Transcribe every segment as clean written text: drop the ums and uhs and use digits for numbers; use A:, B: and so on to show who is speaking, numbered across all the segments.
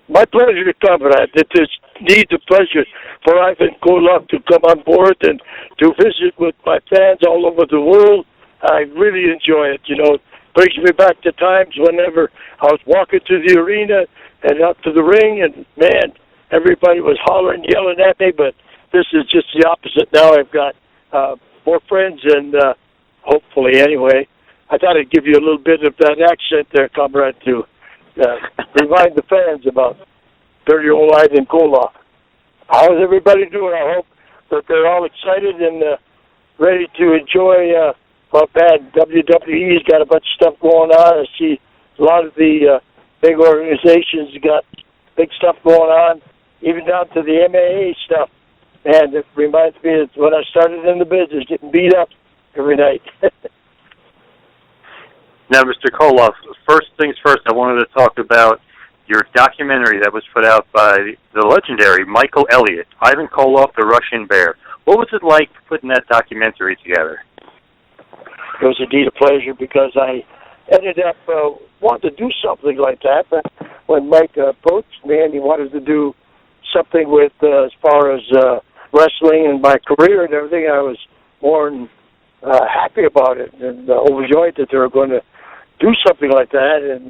A: My pleasure, comrade. It is indeed a pleasure for Ivan Koloff to come on board and to visit with my fans all over the world. I really enjoy it. Brings me back to times whenever I was walking to the arena and out to the ring, and, man, everybody was hollering, yelling at me, but this is just the opposite. Now I've got more friends, and hopefully, anyway, I thought I'd give you a little bit of that accent there, comrade, to remind the fans about 30-year-old Ivan Koloff. How is everybody doing? I hope that they're all excited and ready to enjoy what bad WWE's got a bunch of stuff going on. I see a lot of the big organizations got big stuff going on, even down to the MMA stuff. And it reminds me of when I started in the business, getting beat up every night.
B: Now, Mr. Koloff, first things first, I wanted to talk about your documentary that was put out by the legendary Michael Elliott, Ivan Koloff, the Russian Bear. What was it like putting that documentary together?
A: It was indeed a pleasure because I ended up wanting to do something like that. But when Mike approached me and he wanted to do something with as far as wrestling and my career and everything, I was more than happy about it and overjoyed that they were going to do something like that. And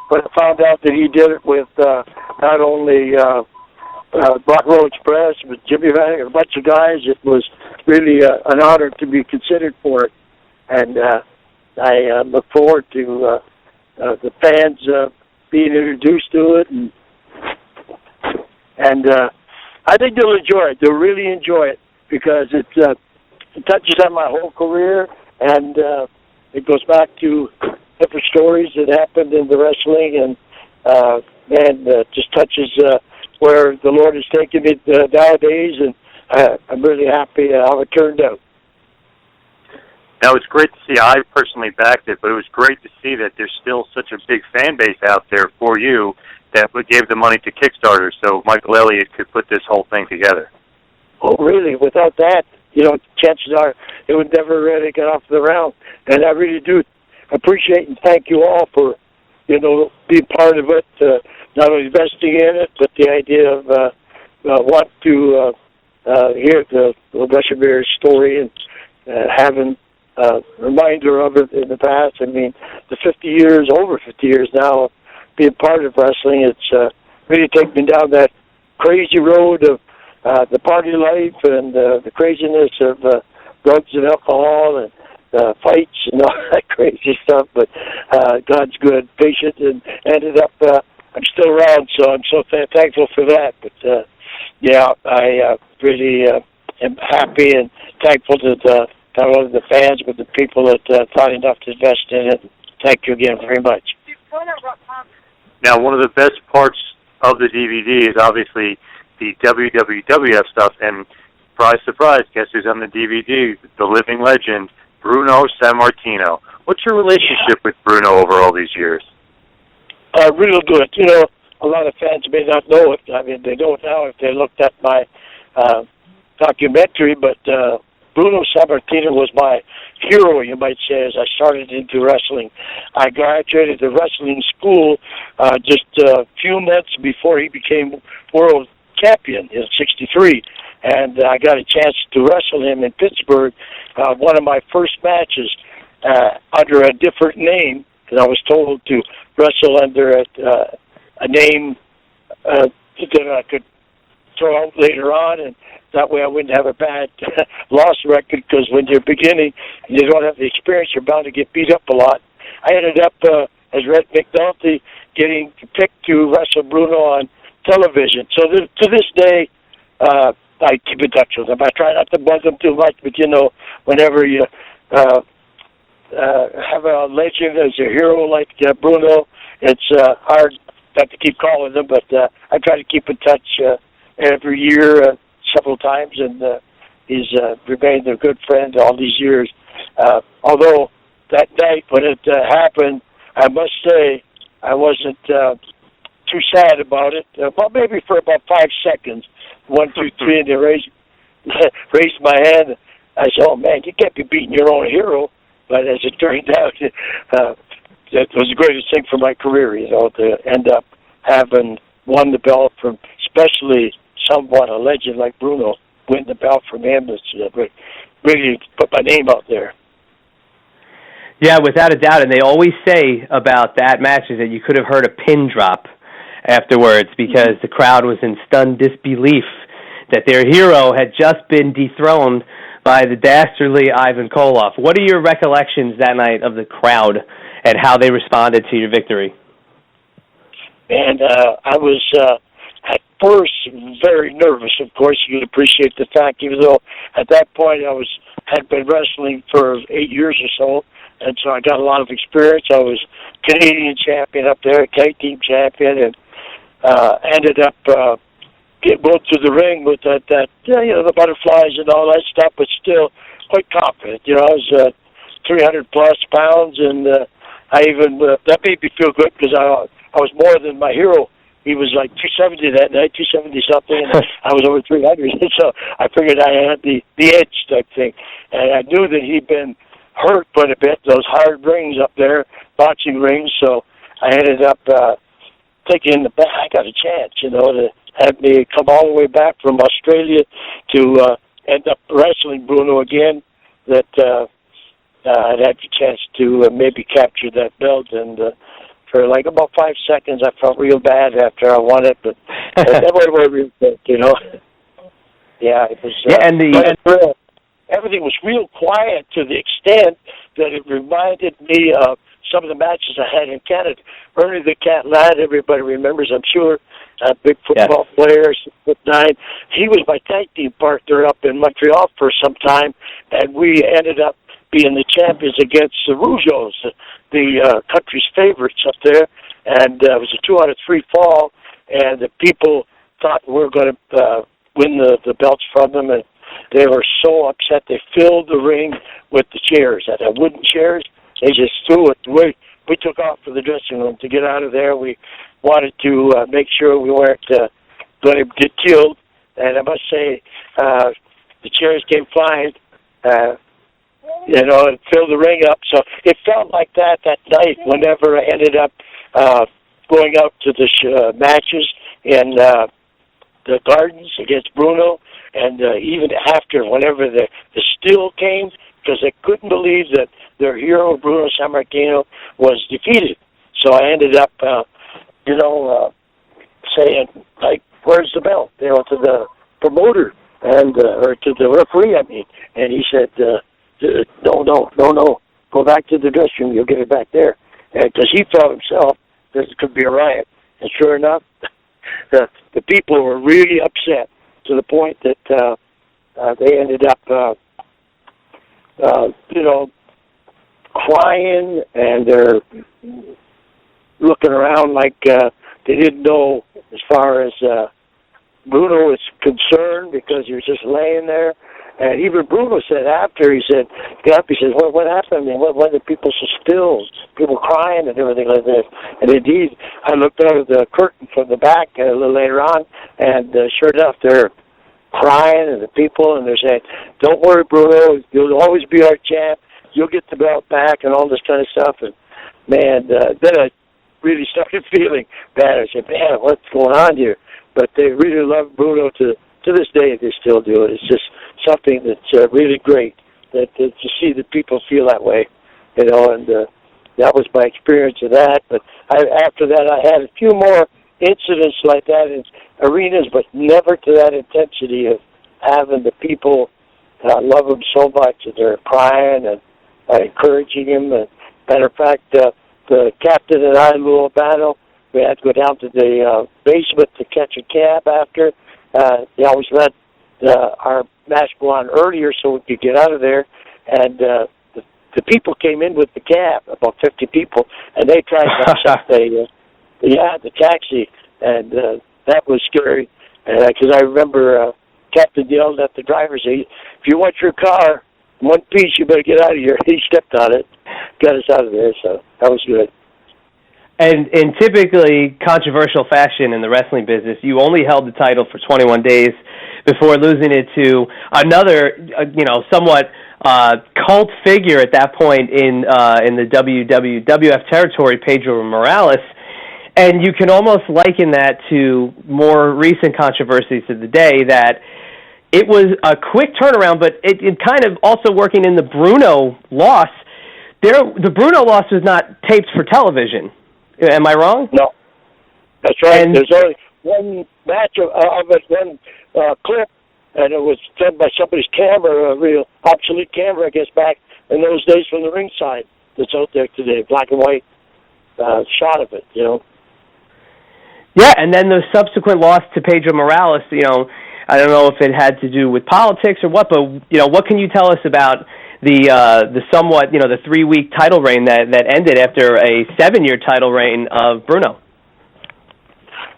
A: when I found out that he did it with not only Rock Roll Express, but Jimmy Van, a bunch of guys, it was really an honor to be considered for it. And I look forward to the fans being introduced to it, and I think they'll enjoy it. They'll really enjoy it because it touches on my whole career, and it goes back to different stories that happened in the wrestling, and just touches where the Lord has taken me nowadays, and I'm really happy how it turned out.
B: Now, it's great to see. I personally backed it, but it was great to see that there's still such a big fan base out there for you that gave the money to Kickstarter so Michael Elliott could put this whole thing together.
A: Oh, really? Without that, chances are it would never really get off the ground. And I really do appreciate and thank you all for, being part of it, not only investing in it, but the idea of wanting to hear the Russian Bear's story and having reminder of it in the past. I mean, the over 50 years now, being part of wrestling, it's really taken me down that crazy road of the party life and the craziness of drugs and alcohol and fights and all that crazy stuff. But God's good, patient, and ended up, I'm still around, so I'm so thankful for that. But, I really am happy and thankful to not only the fans, but the people that thought enough to invest in it. Thank you again very much.
B: Now, one of the best parts of the DVD is obviously the WWF stuff, and surprise, surprise, guess who's on the DVD? The living legend, Bruno Sammartino. What's your relationship with Bruno over all these years?
A: Real good. A lot of fans may not know it. I mean, they know it now if they looked at my documentary, but Bruno Sammartino was my hero, you might say, as I started into wrestling. I graduated the wrestling school just a few months before he became world champion in '63, and I got a chance to wrestle him in Pittsburgh, one of my first matches under a different name, because I was told to wrestle under a name that I could throw out later on, and that way I wouldn't have a bad loss record, because when you're beginning and you don't have the experience, you're bound to get beat up a lot. I ended up, as Red McNulty, getting picked to wrestle Bruno on television. So to this day, I keep in touch with them. I try not to bug them too much, but, whenever you have a legend as a hero like Bruno, it's hard not to keep calling them, but I try to keep in touch every year, several times, and he's remained a good friend all these years. Although that night when it happened, I must say I wasn't too sad about it. Well, maybe for about 5 seconds. 1, 2, 3, and they raised my hand. I said, "Oh man, you can't be beating your own hero." But as it turned out, that was the greatest thing for my career, to end up having won the belt from, especially somewhat a legend like Bruno, win the belt from him. It's really put my name out there.
C: Yeah, without a doubt, and they always say about that match is that you could have heard a pin drop afterwards because the crowd was in stunned disbelief that their hero had just been dethroned by the dastardly Ivan Koloff. What are your recollections that night of the crowd and how they responded to your victory?
A: And I was at first very nervous. Of course, you can appreciate the fact, even though at that point I had been wrestling for 8 years or so, and so I got a lot of experience. I was Canadian champion up there, tag team champion, and ended up going to the ring with that the butterflies and all that stuff, but still quite confident. I was 300 plus pounds, and I even that made me feel good because I was more than my hero. He was like 270 that night, 270 something, and I was over 300. So I figured I had the edge type thing, and I knew that he'd been hurt quite a bit, those hard rings up there, boxing rings. So I ended up thinking that I got a chance, to have me come all the way back from Australia to end up wrestling Bruno again. That I'd had the chance to maybe capture that belt, and for like about 5 seconds I felt real bad after I won it, but that went away real quick, Yeah, it was. And everything was real quiet to the extent that it reminded me of some of the matches I had in Canada. Ernie the Cat Ladd, everybody remembers, I'm sure, a big football player, 6'9". He was my tag team partner up in Montreal for some time, and we ended up being the champions against the Rougeaus, the country's favorites up there. And it was a 2-out-of-3 fall, and the people thought we were going to win the belts from them, and they were so upset. They filled the ring with the chairs, the wooden chairs. They just threw it. We took off for the dressing room to get out of there. We wanted to make sure we weren't going to get killed. And I must say, the chairs came flying, and filled the ring up. So it felt like that night whenever I ended up going out to the matches in the Gardens against Bruno, and even after, whenever the still came, because they couldn't believe that their hero, Bruno Sammartino, was defeated. So I ended up, saying, like, where's the belt? To the promoter, and or to the referee, And he said, no, go back to the dressing room, you'll get it back there. Because he felt himself that it could be a riot. And sure enough, the people were really upset to the point that they ended up, crying, and they're looking around like they didn't know as far as Bruno was concerned, because he was just laying there. And even Bruno said after, he said, what happened? And why the people so still? People crying and everything like this. And indeed, I looked out of the curtain from the back a little later on, and sure enough, they're crying, and the people, and they're saying, don't worry, Bruno, you'll always be our champ. You'll get the belt back, and all this kind of stuff. And, man, then I really started feeling bad. I said, man, what's going on here? But they really love Bruno to this day. They still do it. It's just something that's really great that to see the people feel that way, and that was my experience of that. But after that, I had a few more incidents like that in arenas, but never to that intensity of having the people love him so much, and they're crying and encouraging him. And matter of fact, the captain and I, Lou Albano, we had to go down to the basement to catch a cab after. They always let our match go on earlier so we could get out of there. And the people came in with the cab, about 50 people, and they tried to upset the taxi. And that was scary. Because I remember Captain yelled at the driver, saying, if you want your car in one piece, you better get out of here. He stepped on it, got us out of there, so that was good.
C: And in typically controversial fashion in the wrestling business, you only held the title for 21 days before losing it to another, somewhat cult figure at that point in the WWF territory, Pedro Morales. And you can almost liken that to more recent controversies of the day, that it was a quick turnaround, but it kind of also working in the Bruno loss. The Bruno loss was not taped for television. Am I wrong?
A: No. That's right. There's only one match of it, one clip, and it was done by somebody's camera, a real obsolete camera, I guess, back in those days from the ringside that's out there today, black and white shot of it,
C: Yeah, and then the subsequent loss to Pedro Morales, I don't know if it had to do with politics or what, but, what can you tell us about the somewhat, the 3-week title reign that ended after a 7-year title reign of Bruno?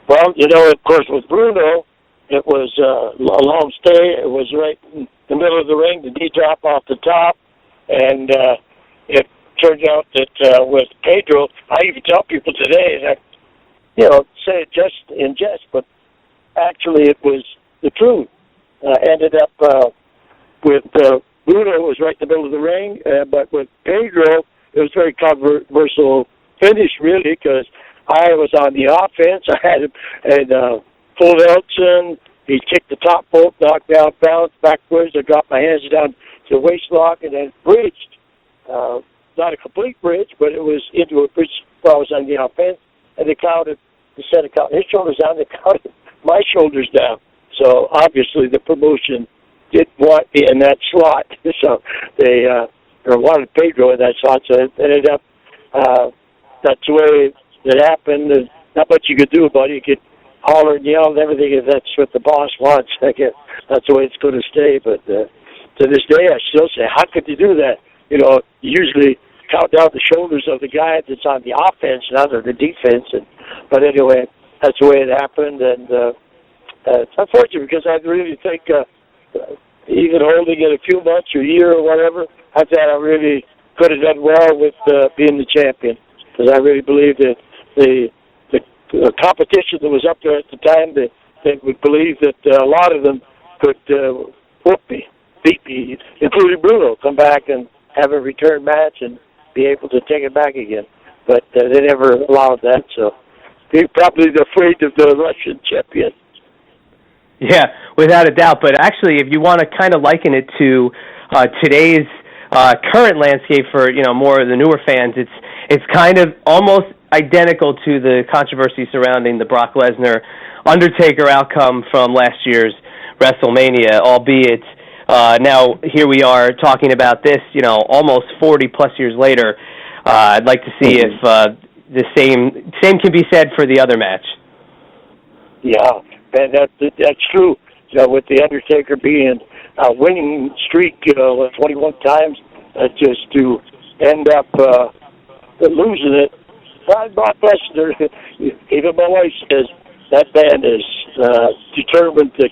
A: Well, of course, with Bruno, it was a long stay. It was right in the middle of the ring, the knee drop off the top, and it turned out that with Pedro, I even tell people today that, say it just in jest, but actually it was the truth. Ended up with Bruno, it was right in the middle of the ring, but with Pedro, it was very controversial finish, really, because I was on the offense. I had him and pulled Elton. He kicked the top rope, knocked down, bounced backwards. I dropped my hands down to the waist lock and then bridged. Not a complete bridge, but it was into a bridge while I was on the offense. And they counted, instead of counting his shoulders down, they counted my shoulders down. So obviously the promotion didn't want me in that slot. So they wanted Pedro in that slot. So it ended up, that's the way it happened. There's not much you could do about it. You could holler and yell and everything if that's what the boss wants. I guess that's the way it's going to stay. But to this day, I still say, how could you do that? You usually count down the shoulders of the guy that's on the offense, not on the defense. But anyway, that's the way it happened. And it's unfortunate because I really think even holding it a few months or a year or whatever, I thought I really could have done well with being the champion. Because I really believe that the competition that was up there at the time, they would believe that a lot of them could whoop me, beat me, including Bruno, come back and have a return match and be able to take it back again. But they never allowed that, so they're probably afraid of the Russian champion.
C: Yeah, without a doubt. But actually, if you want to kind of liken it to today's current landscape for more of the newer fans, it's kind of almost identical to the controversy surrounding the Brock Lesnar Undertaker outcome from last year's WrestleMania, albeit now here we are talking about this, almost 40 plus years later. I'd like to see if the same can be said for the other match.
A: Yeah, and that's true. With the Undertaker being a winning streak 21 times, just to end up losing it. Brock Lesnar, even my wife says that man is determined to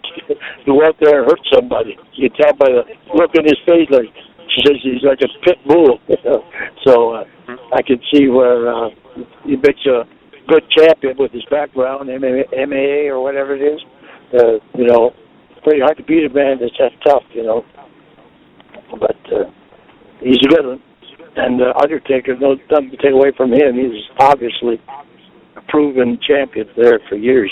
A: go out there and hurt somebody. You can tell by the look in his face, like she says he's like a pit bull. So I can see where he makes a good champion with his background, MMA or whatever it is. Pretty hard to beat a man that's that tough, But he's a good one. And Undertaker, nothing to take away from him. He's obviously a proven champion there for years.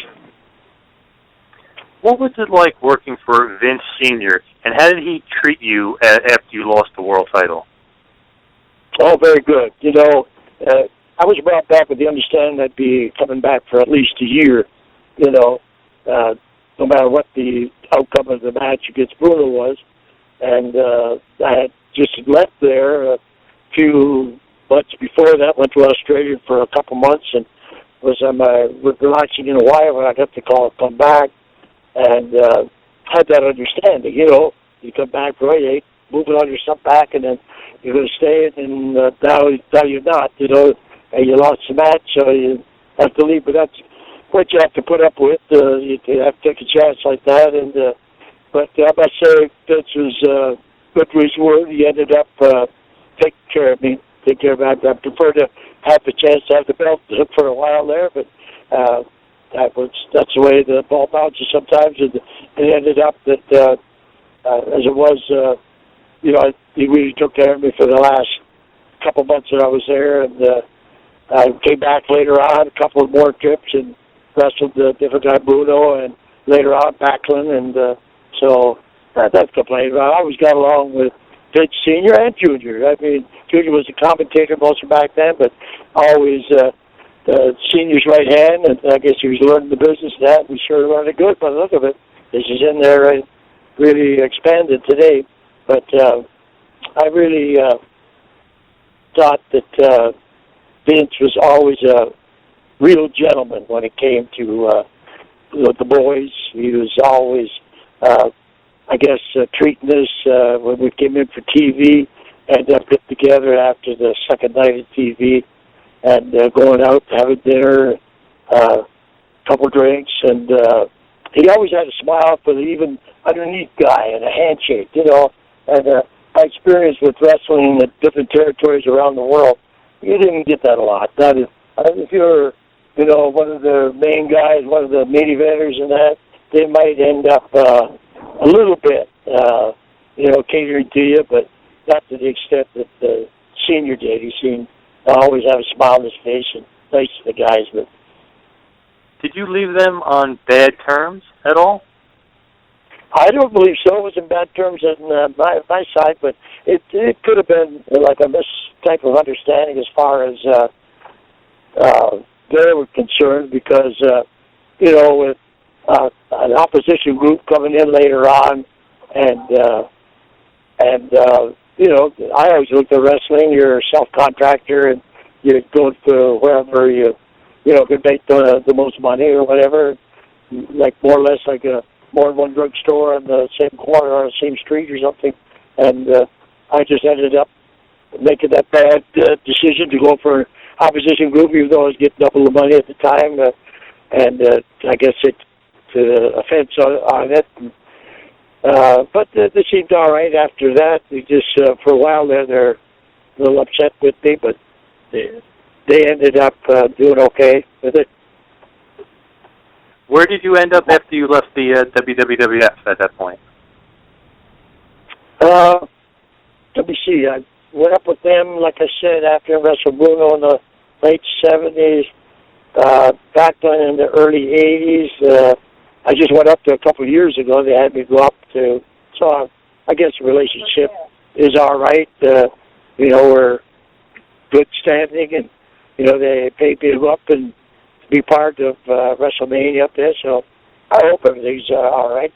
B: What was it like working for Vince Sr., and how did he treat you after you lost the world title?
A: Oh, very good. I was brought back with the understanding I'd be coming back for at least a year, no matter what the outcome of the match against Bruno was. And I had just left there a few months before that, went to Australia for a couple months and was relaxing in Hawaii when I got the call to come back, and had that understanding, you come back for 8, moving on your stuff back, and then you're going to stay, and now you're not, and you lost the match, so you have to leave, but that's what you have to put up with. You have to take a chance like that, and but I must say Vince was good for his word. He ended up taking care of me, I prefer to have the chance to have the belt for a while there, but that's the way the ball bounces sometimes, and it ended up that as it was, he really took care of me for the last couple months that I was there, and I came back later on, a couple of more trips, and wrestled the different guy Bruno, and later on Backlund, and so that's complaining about. I always got along with Vince Senior and Junior. I mean, Junior was a commentator most of back then, but always Senior's right hand, and I guess he was learning the business of that. We sure learned it good by the look of it. This is in there, really expanded today, but I really thought that Vince was always a real gentleman when it came to the boys. He was always, I guess, treating us when we came in for TV, and get together after the second night of TV, and going out, having dinner, couple drinks, and he always had a smile for the even underneath guy and a handshake, you know. And my experience with wrestling in different territories around the world, you didn't get that a lot. That is, if you're, you know, one of the main guys, one of the main eventers and that, they might end up a little bit, you know, catering to you, but not to the extent that the Senior did. He seemed to always have a smile on his face and nice to the guys. But
B: did you leave them on bad terms at all?
A: I don't believe so. It was in bad terms on my side, but it could have been like a type of understanding as far as they were concerned, because you know, with an opposition group coming in later on, and you know, I always looked at wrestling. You're a self-contractor, and you go to wherever you know, could make the most money or whatever, like more or less like more than one drugstore on the same corner or the same street or something. And I just ended up making that bad decision to go for an opposition group, even though I was getting double the money at the time. And I guess it offense on it. But they seemed all right after that. They just, for a while there, they're a little upset with me, but they ended up doing okay with it.
B: Where did you end up after you left the WWF at that point?
A: Let me see. I went up with them, like I said, after I wrestled Bruno in the late 70s, back then in the early 80s. I just went up to a couple of years ago. They had me go up to, so I guess the relationship is all right. You know, we're good standing, and, you know, they paid me to go up and be part of WrestleMania up there, so I hope everything's all right.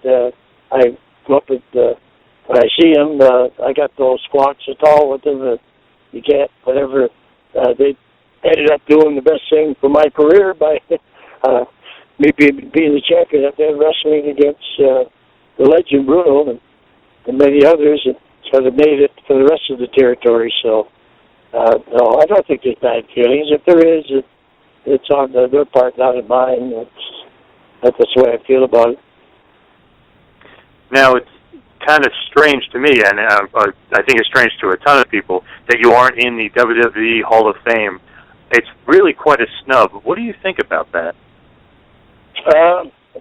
A: I go up with, when I see them, I got those squats at all with them. You can't, whatever. They ended up doing the best thing for my career by me being the champion up there, wrestling against the legend Bruno and many others, and so they made it for the rest of the territory. So, no, I don't think there's bad feelings. If there is, it's on their part, not on mine. That's the way I feel about it.
B: Now, it's kind of strange to me, and I think it's strange to a ton of people, that you aren't in the WWE Hall of Fame. It's really quite a snub. What do you think about that?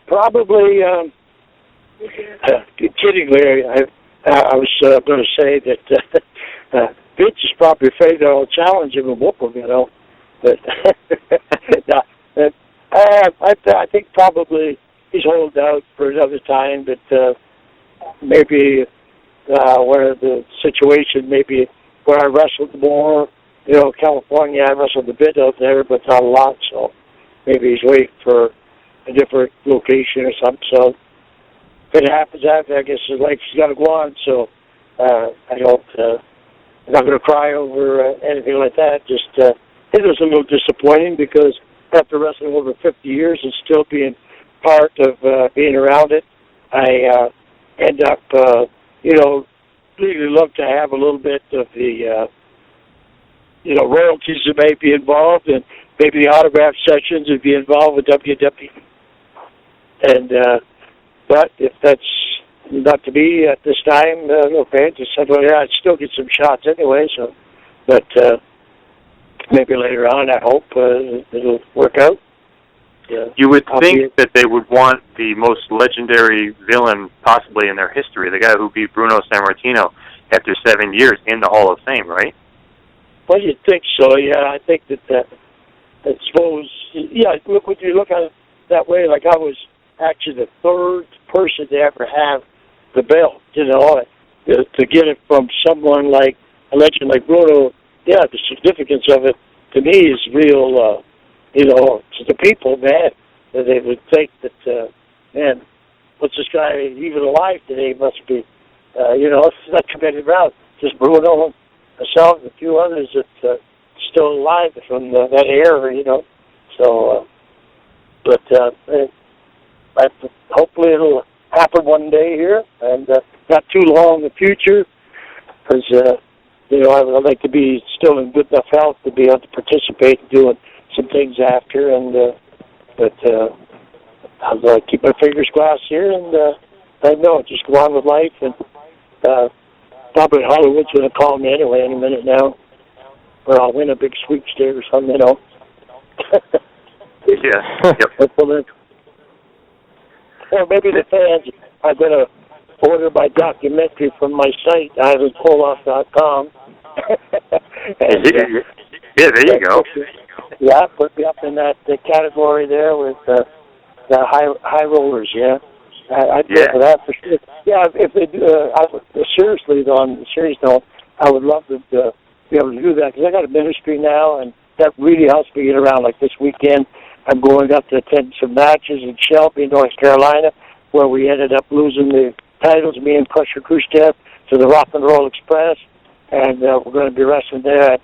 A: Probably, kiddingly, I was going to say that Vince is probably afraid that I'll challenge him and whoop him, you know. But I think probably he's holding out for another time, but maybe where the situation, maybe where I wrestled more, you know, California, I wrestled a bit out there, but not a lot, so maybe he's waiting for a different location or something. So if it happens, I guess his life's got to go on, so I don't, I'm not going to cry over anything like that. Just, it was a little disappointing because after wrestling over 50 years and still being part of being around it, I end up, you know, really love to have a little bit of the, you know, royalties that may be involved, and maybe the autograph sessions would be involved with WWE. And, but if that's not to be at this time, okay, just said, well, yeah, I'd still get some shots anyway, so, but maybe later on, I hope it'll work out.
B: You would think that they would want the most legendary villain possibly in their history, the guy who beat Bruno Sammartino after 7 years, in the Hall of Fame, right?
A: Well, you'd think so, yeah. I think that I suppose, yeah, look, when you look at it that way, like I was actually the third person to ever have the belt, to get it from someone like a legend like Bruno. Yeah, the significance of it to me is real, to the people, man, that they would think that, man, what's this guy even alive today? Must be, it's not committed around. Just Bruno, myself, and a few others that still alive from that era, So, hopefully it'll happen one day here, and not too long in the future, because, I would like to be still in good enough health to be able to participate in doing some things after, I'll keep my fingers crossed here, and I know, just go on with life, and probably Hollywood's going to call me anyway any minute now, or I'll win a big sweepstake or something,
B: Yeah. Yep.
A: Or maybe the fans are going to order my documentary from my site, ivankoloff.com.
B: Yeah, there you go.
A: Yeah, put me up in that category there with the high rollers, yeah. I'd go for that for sure. Yeah, if they do, seriously, though, on the serious note, I would love to be able to do that, because I got a ministry now, and that really helps me get around. Like this weekend, I'm going up to attend some matches in Shelby, North Carolina, where we ended up losing the titles, me and Crusher Khrushchev, to the Rock and Roll Express, and we're going to be wrestling there at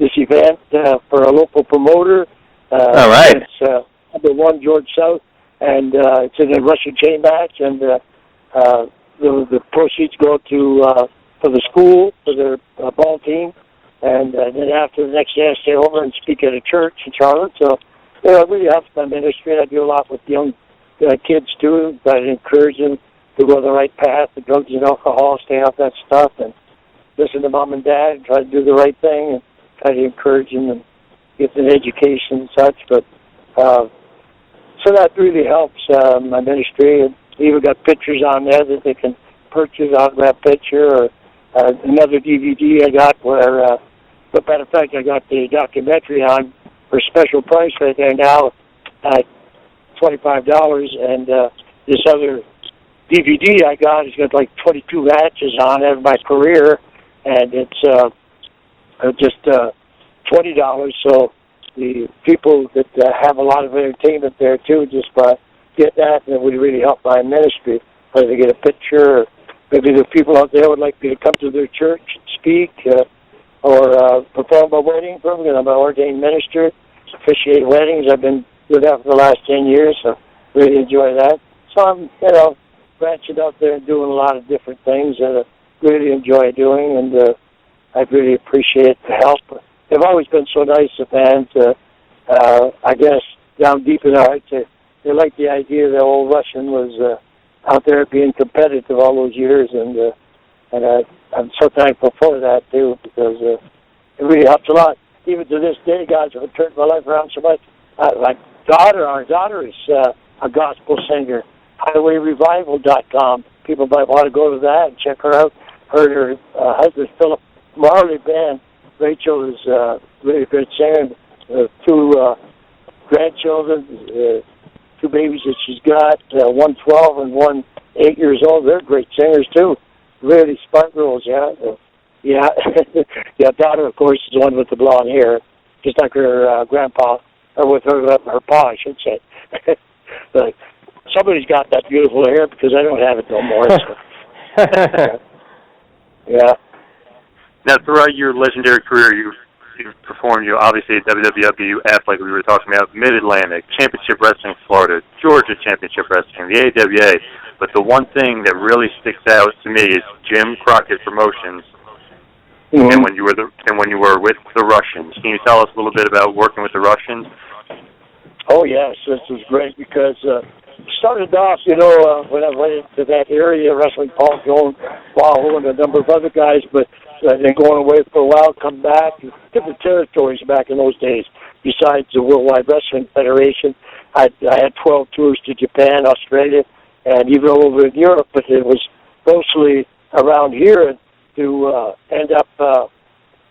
A: this event for a local promoter.
C: All right.
A: It's number one, George South, and it's in a Russian chain match, and the proceeds go to for the school, for their ball team, and then after the next day I stay over and speak at a church in Charlotte. So it really helps my ministry. I do a lot with young kids too. I encourage them to go the right path, the drugs and alcohol, stay off that stuff, and listen to mom and dad, and try to do the right thing, and try to encourage them and get an education and such. But so that really helps my ministry. And we even got pictures on there that they can purchase, autograph picture, or another DVD I got where, but matter of fact, I got the documentary on for a special price right there now at $25, and this other DVD I got has got like 22 matches on it of my career, and it's just $20. So the people that have a lot of entertainment there too, just by get that, and it would really help my ministry. Whether they get a picture, or maybe the people out there would like me to come to their church and speak, or perform a wedding for them. I'm an ordained minister, officiate weddings. I've been doing that for the last 10 years, so really enjoy that. So I'm, branching out there and doing a lot of different things that I really enjoy doing, and I really appreciate the help. They've always been so nice, the fans. I guess down deep in their hearts, they like the idea that old Russian was out there being competitive all those years, and I'm so thankful for that too, because it really helps a lot. Even to this day, guys, have turned my life around so much. Our daughter is a gospel singer. HighwayRevival.com. People might want to go to that and check her out. Her husband, Philip Marley Band. Rachel is a really good singer. Two grandchildren, two babies that she's got, one 12 and one 8 years old. They're great singers too. Really smart girls, yeah. Yeah, daughter, of course, is the one with the blonde hair, just like her grandpa, or with her pa, I should say. But somebody's got that beautiful hair, because I don't have it no more. So. Yeah.
B: Now, throughout your legendary career, you've performed, obviously at WWF, like we were talking about, Mid-Atlantic, Championship Wrestling Florida, Georgia Championship Wrestling, the AWA. But the one thing that really sticks out to me is Jim Crockett Promotions. Mm-hmm. And when you were with the Russians. Can you tell us a little bit about working with the Russians?
A: Oh yes, this was great, because started off, when I went into that area, wrestling Paul Jones, Wahoo, and a number of other guys, but then going away for a while, come back, different territories back in those days. Besides the Worldwide Wrestling Federation, I had 12 tours to Japan, Australia, and even over in Europe, but it was mostly around here to end up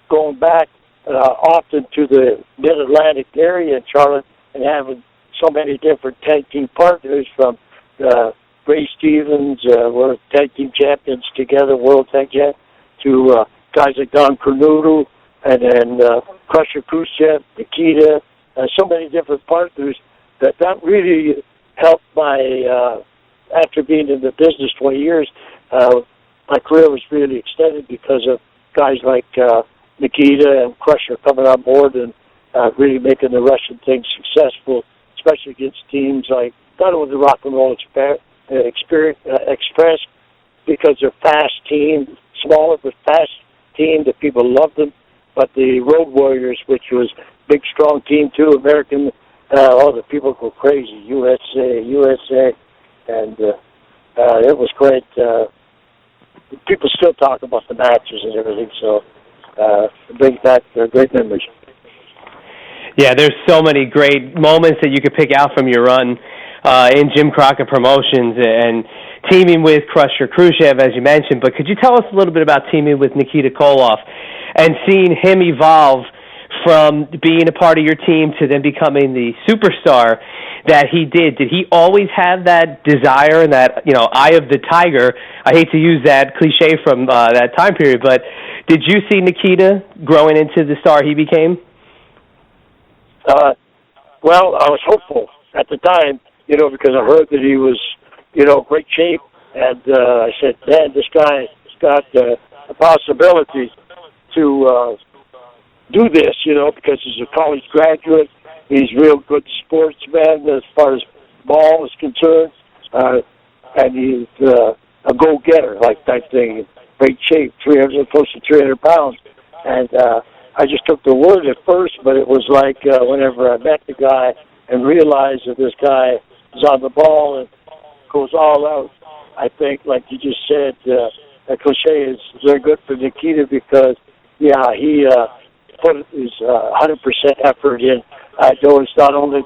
A: going back often to the Mid-Atlantic area in Charlotte and having so many different tag team partners from Ray Stevens, we're tag team champions together, world tag champ, to guys like Don Cornudo, and then Crusher Khrushchev, Nikita, so many different partners that really helped my, after being in the business 20 years, my career was really extended because of guys like Nikita and Crusher coming on board and really making the wrestling thing successful, especially against teams like, not only the Rock and Roll Express, because they're fast team, smaller but fast team that people loved them, but the Road Warriors, which was big, strong team too, American, all the people go crazy, USA, and it was great. People still talk about the matches and everything, so they're great memories.
C: Yeah, there's so many great moments that you could pick out from your run in Jim Crockett Promotions and teaming with Crusher Khrushchev, as you mentioned. But could you tell us a little bit about teaming with Nikita Koloff and seeing him evolve from being a part of your team to then becoming the superstar that he did? Did he always have that desire and that, eye of the tiger? I hate to use that cliche from that time period, but did you see Nikita growing into the star he became?
A: Well, I was hopeful at the time, because I heard that he was, great shape, and I said, man, this guy's got the possibility to do this, because he's a college graduate, he's real good sportsman as far as ball is concerned, and he's a go-getter, like that thing, great shape, close to 300 pounds, and I just took the word at first, but it was like whenever I met the guy and realized that this guy is on the ball and goes all out, I think, like you just said, that cliche is very good for Nikita because, he put his 100% effort in. I noticed not only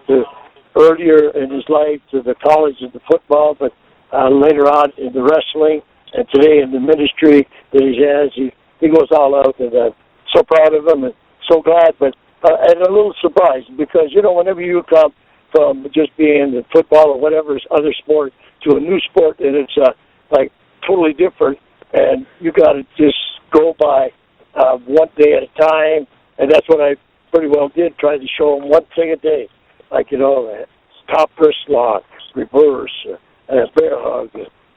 A: earlier in his life to the college and the football, but later on in the wrestling and today in the ministry that he has. He goes all out, and I'm so proud of him and so glad, but and a little surprised because, whenever you come from just being in football or whatever other sport to a new sport, and it's like totally different, and you got to just go by one day at a time, and that's what I pretty well did, tried to show him one thing a day, like, top wrist lock, reverse, bear hug,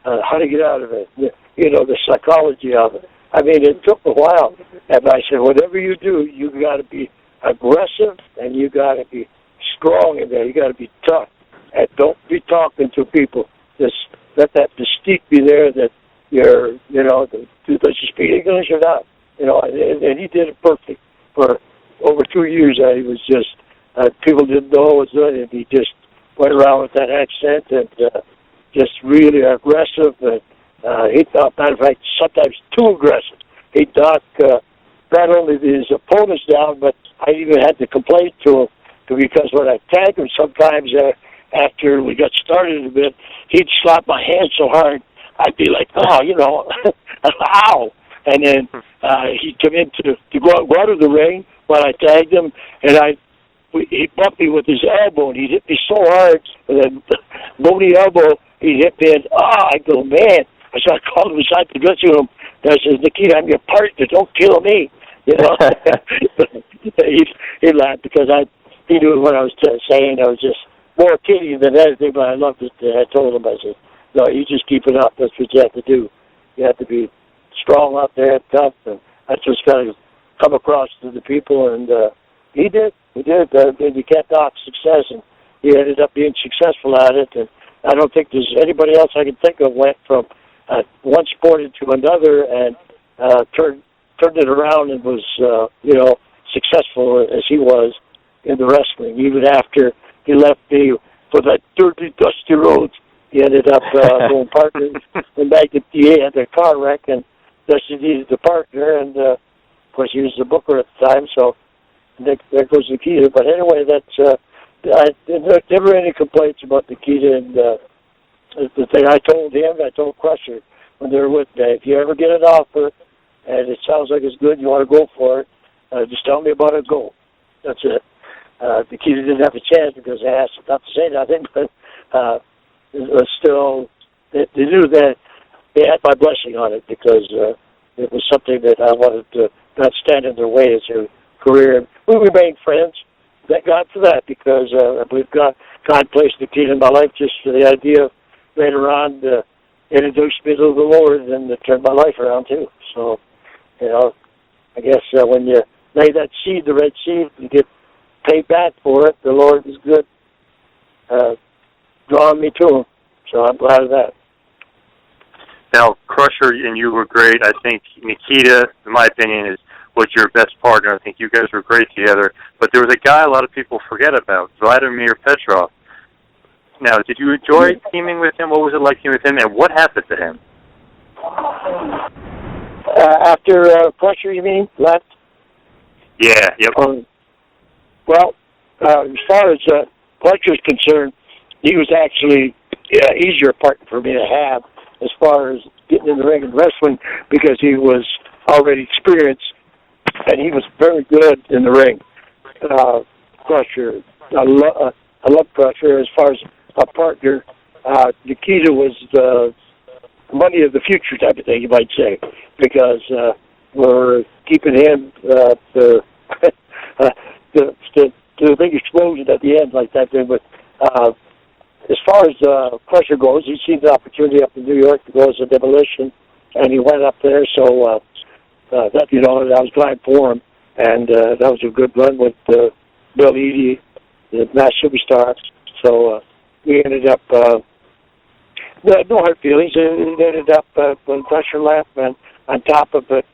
A: how to get out of it, the psychology of it. I mean, it took a while, and I said, whatever you do, you got to be aggressive, and you got to be strong in there. You got to be tough, and don't be talking to people. Just let that mystique be there that you're, does you speak English or not? And he did it perfect for over 2 years. He was just, people didn't know what was doing, and he just went around with that accent and just really aggressive. And he thought, matter of fact, sometimes too aggressive. He'd knock not only his opponents down, but I even had to complain to him because when I tagged him sometimes after we got started a bit, he'd slap my hand so hard, I'd be like, ow. And then he'd come in to go out of the ring while I tagged him, and he bumped me with his elbow, and he hit me so hard, and then bony elbow, he hit me, and I go, man. So I called him aside to dressing room, and I said, Nikita, I'm your partner, don't kill me. He laughed because he knew what I was saying. I was just more kidding than anything, but I loved it. I told him, I said, no, you just keep it up. That's what you have to do. You have to be strong out there, tough, and that's what's got to come across to the people, and he did. You can't knock success, and he ended up being successful at it, and I don't think there's anybody else I can think of went from one sport into another and turned it around and was, successful as he was in the wrestling. Even after he left me for that dirty, dusty road, he ended up going partner in Magnet DA, had their car wreck, and Dusty needed a partner, and of course he was the booker at the time, so there goes Nikita. But anyway, there's never any complaints about Nikita, and the thing I told Crusher when they were with me, if you ever get an offer and it sounds like it's good, you want to go for it, Just tell me about it, go. That's it. Nikita didn't have a chance because they asked him not to say nothing, but it was still, they knew that they had my blessing on it because it was something that I wanted to not stand in their way as a career. We remained friends. Thank God for that, because God placed Nikita in my life just for the idea of later on introduced me to the Lord and turned my life around too. So, I guess when you lay that seed, the red seed, you get paid back for it. The Lord is good, drawing me to Him. So I'm glad of that.
B: Now, Crusher and you were great. I think Nikita, in my opinion, was your best partner. I think you guys were great together. But there was a guy a lot of people forget about, Vladimir Petrov. Now, did you enjoy teaming with him? What was it like teaming with him, and what happened to him?
A: After Crusher, you mean, left?
B: Yeah, yep.
A: Well, as far as Crusher is concerned, he was actually easier partner for me to have as far as getting in the ring and wrestling, because he was already experienced and he was very good in the ring. Crusher, I love Crusher. As far as a partner, Nikita was the money of the future type of thing, you might say, because we're keeping him the big explosion at the end like that thing. But as far as Crusher goes, he seen the opportunity up in New York to go as a Demolition, and he went up there. So that I was glad for him, and that was a good run with Bill Eadie, the Mass Superstar. So we ended up no hard feelings. It ended up when Crusher left, and on top of it,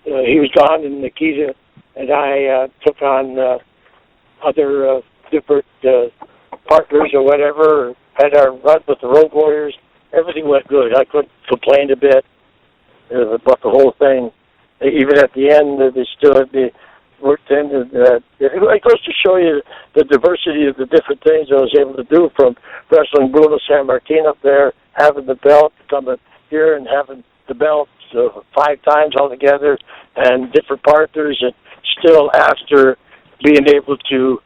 A: he was gone, and Nikita and I took on other different partners or whatever, had our run with the Road Warriors. Everything went good. I couldn't complain a bit about the whole thing. Even at the end, they still had me worked in. It goes to show you the diversity of the different things I was able to do, from wrestling Bruno Sammartino up there, having the belt, coming here and having the belt 5 times altogether, and different partners, and still after being able to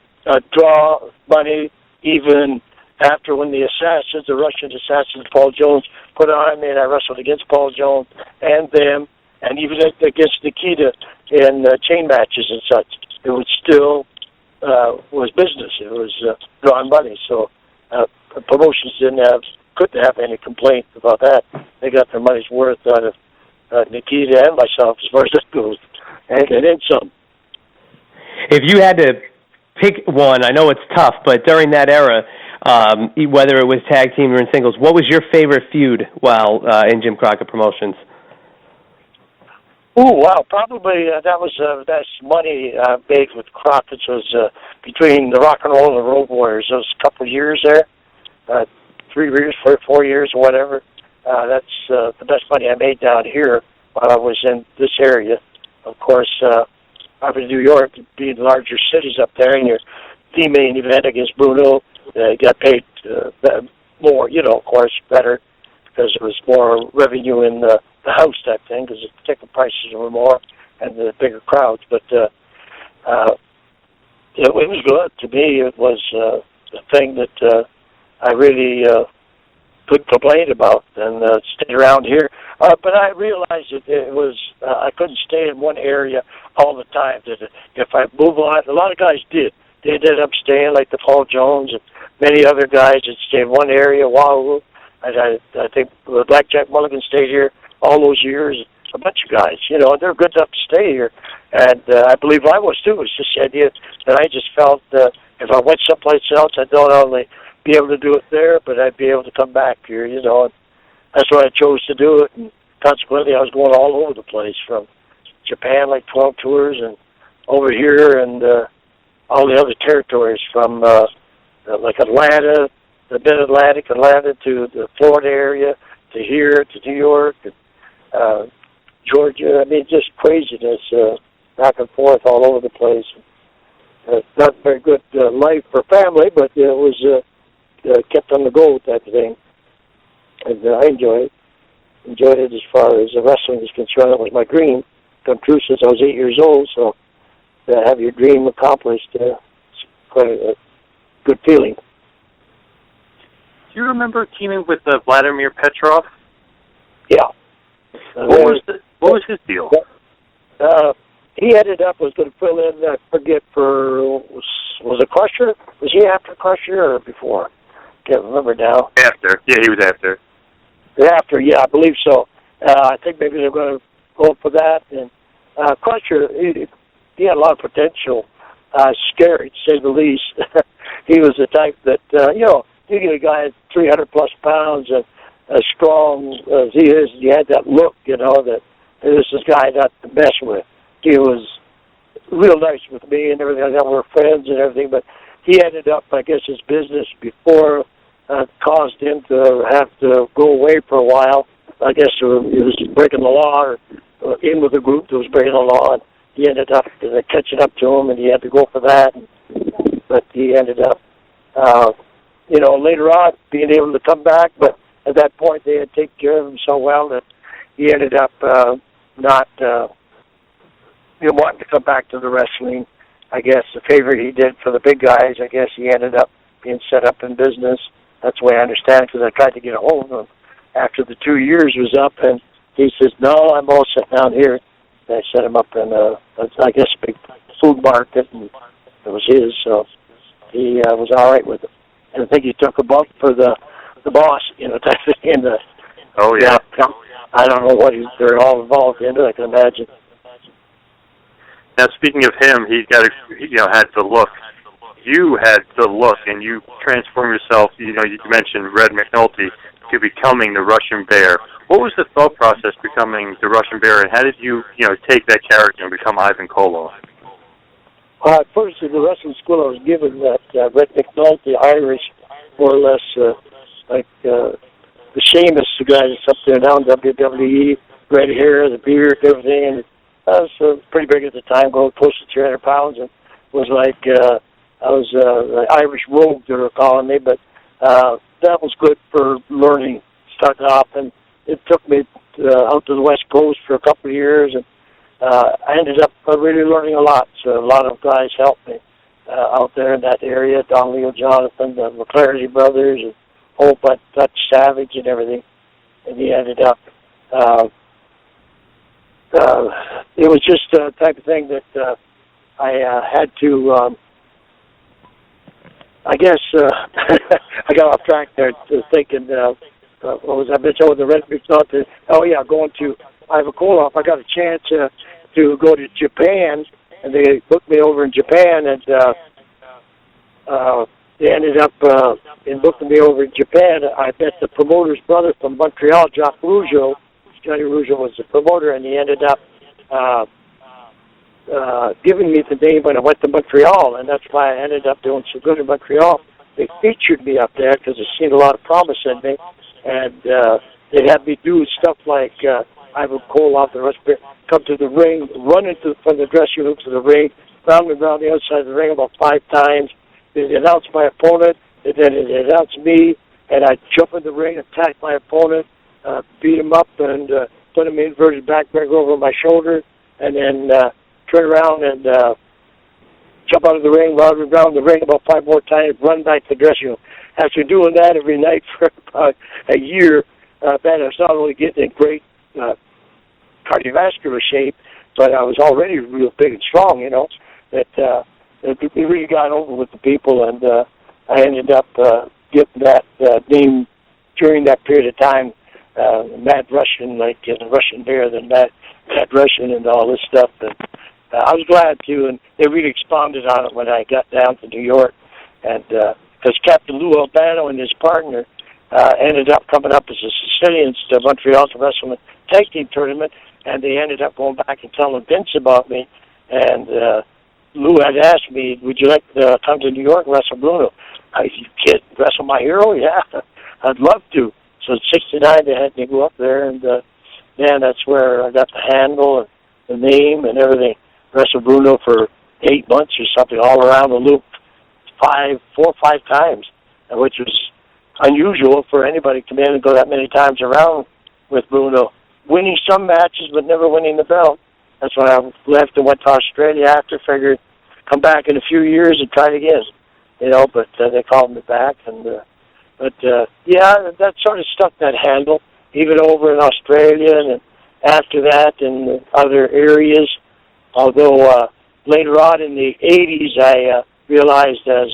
A: draw money, even after when the Russian assassins, Paul Jones, put on me, and I wrestled against Paul Jones and them, and even against Nikita in chain matches and such. It was still was business. It was drawing money. So promotions couldn't have any complaint about that. They got their money's worth out of Nikita and myself as far as that goes, and then some.
C: If you had to pick one, I know it's tough, but during that era, whether it was tag team or in singles, what was your favorite feud while in Jim Crockett Promotions?
A: Oh, wow. Probably that was that's money made with Crockett's was between the Rock and Roll and the Road Warriors. Those couple of years there, 3 years, 4 years, or whatever. That's the best money I made down here while I was in this area. Of course, up in New York, being larger cities up there, and your team main event against Bruno, got paid more, of course, better, because there was more revenue in the house type thing, because the ticket prices were more and the bigger crowds. But it was good. To me, it was the thing that I really couldn't complain about, and stayed around here. But I realized it was I couldn't stay in one area all the time. That if I move on, a lot of guys did. They ended up staying, like the Paul Jones and many other guys that stayed in one area. Wow, I think Blackjack Mulligan stayed here all those years. A bunch of guys, they're good enough to stay here, and I believe I was too. It's just the idea that I just felt if I went someplace else, I'd not only be able to do it there, but I'd be able to come back here, and that's why I chose to do it. And consequently, I was going all over the place, from Japan, like 12 tours, and over here, and all the other territories, from like Atlanta, the Mid-Atlantic, Atlanta, to the Florida area, to here, to New York, and Georgia. I mean, just craziness, back and forth all over the place. Not a very good life for family, but it was kept on the go, type of thing. And I enjoyed it as far as wrestling is concerned. It was my dream, come true since I was 8 years old. So to have your dream accomplished, it's quite a good feeling.
B: Do you remember teaming with Vladimir Petrov?
A: Yeah.
B: What was his deal?
A: He ended up was going to fill in. I forget was it Crusher? Was he after Crusher or before? Can't remember now.
B: After, yeah, he was after.
A: After, yeah, I believe so. I think maybe they're going to go for that. And Crusher, he had a lot of potential. Scary, to say the least. He was the type that you get a guy at 300 plus pounds and as strong as he is. He had that look, that this is a guy not to mess with. He was real nice with me and everything. I know we're friends and everything, but he ended up, I guess, his business before caused him to have to go away for a while. I guess he was breaking the law or in with a group that was breaking the law, and he ended up catching up to him, and he had to go for that. But he ended up, later on being able to come back, but at that point they had taken care of him so well that he ended up not wanting to come back to the wrestling. I guess the favor he did for the big guys, I guess he ended up being set up in business. That's the way I understand it, because I tried to get a hold of him after the 2 years was up, and he says, no, I'm all set down here. And I set him up in I guess, a big food market, and it was his, so he was all right with it. And I think he took a bump for the boss, type of thing.
B: Oh, yeah.
A: I don't know what they're all involved in, I can imagine.
B: Now, speaking of him, he had the look. You had the look, and you transformed yourself. You mentioned Red McNulty to becoming the Russian Bear. What was the thought process becoming the Russian Bear, and how did you, take that character and become Ivan Koloff?
A: First, in the wrestling school, I was given that Red McNulty, Irish, more or less, like the Sheamus, the guy that's up there now in WWE, red hair, the beard, everything, and I was pretty big at the time, going close to 300 pounds, and was like, I was the Irish rogue, they were calling me, but that was good for learning, starting off, and it took me out to the West Coast for a couple of years, and I ended up really learning a lot, so a lot of guys helped me out there in that area, Don Leo Jonathan, the McClarty brothers, and whole bunch, Dutch Savage and everything, and he ended up, it was just a type of thing that I had to, I guess, I got off track there thinking, what was I mentioning with the Red McNulty? Oh, yeah, going to Ivan Koloff. I got a chance to go to Japan, and they booked me over in Japan, and they ended up in booking me over in Japan. I met the promoter's brother from Montreal, Jacques Rougeau. Johnny Rougeau was the promoter, and he ended up giving me the name when I went to Montreal, and that's why I ended up doing so good in Montreal. They featured me up there because they seen a lot of promise in me, and they had me do stuff like Ivan Koloff, the rest of it, come to the ring, run from the dressing room to the ring, round and round the outside of the ring about 5 times. They announced my opponent, and then they announced me, and I'd jump in the ring, attack my opponent, beat him up, and put him inverted backbreaker over my shoulder, and then turn around and jump out of the ring, round and round the ring about 5 more times, run back to the dressing room. After doing that every night for about a year, I was not only getting in great cardiovascular shape, but I was already real big and strong, that it really got over with the people, and I ended up getting that name during that period of time, Mad Russian, like the Russian Bear, then Mad Russian and all this stuff. And I was glad to, and they really expounded on it when I got down to New York, and because Captain Lou Albano and his partner ended up coming up as a Sicilians to Montreal to wrestle in a tag team tournament, and they ended up going back and telling Vince about me, and Lou had asked me, would you like to come to New York and wrestle Bruno? I said, you kid, wrestle my hero? Yeah, I'd love to. So in '69, they had me go up there, and that's where I got the handle and the name and everything. Wrestled Bruno for 8 months or something, all around the loop, 4 or 5 times, which was unusual for anybody to come in and go that many times around with Bruno. Winning some matches, but never winning the belt. That's when I left and went to Australia after. Figured come back in a few years and try it again, But they called me back, and that sort of stuck, that handle, even over in Australia and after that in other areas. Although later on in the 80s, I realized as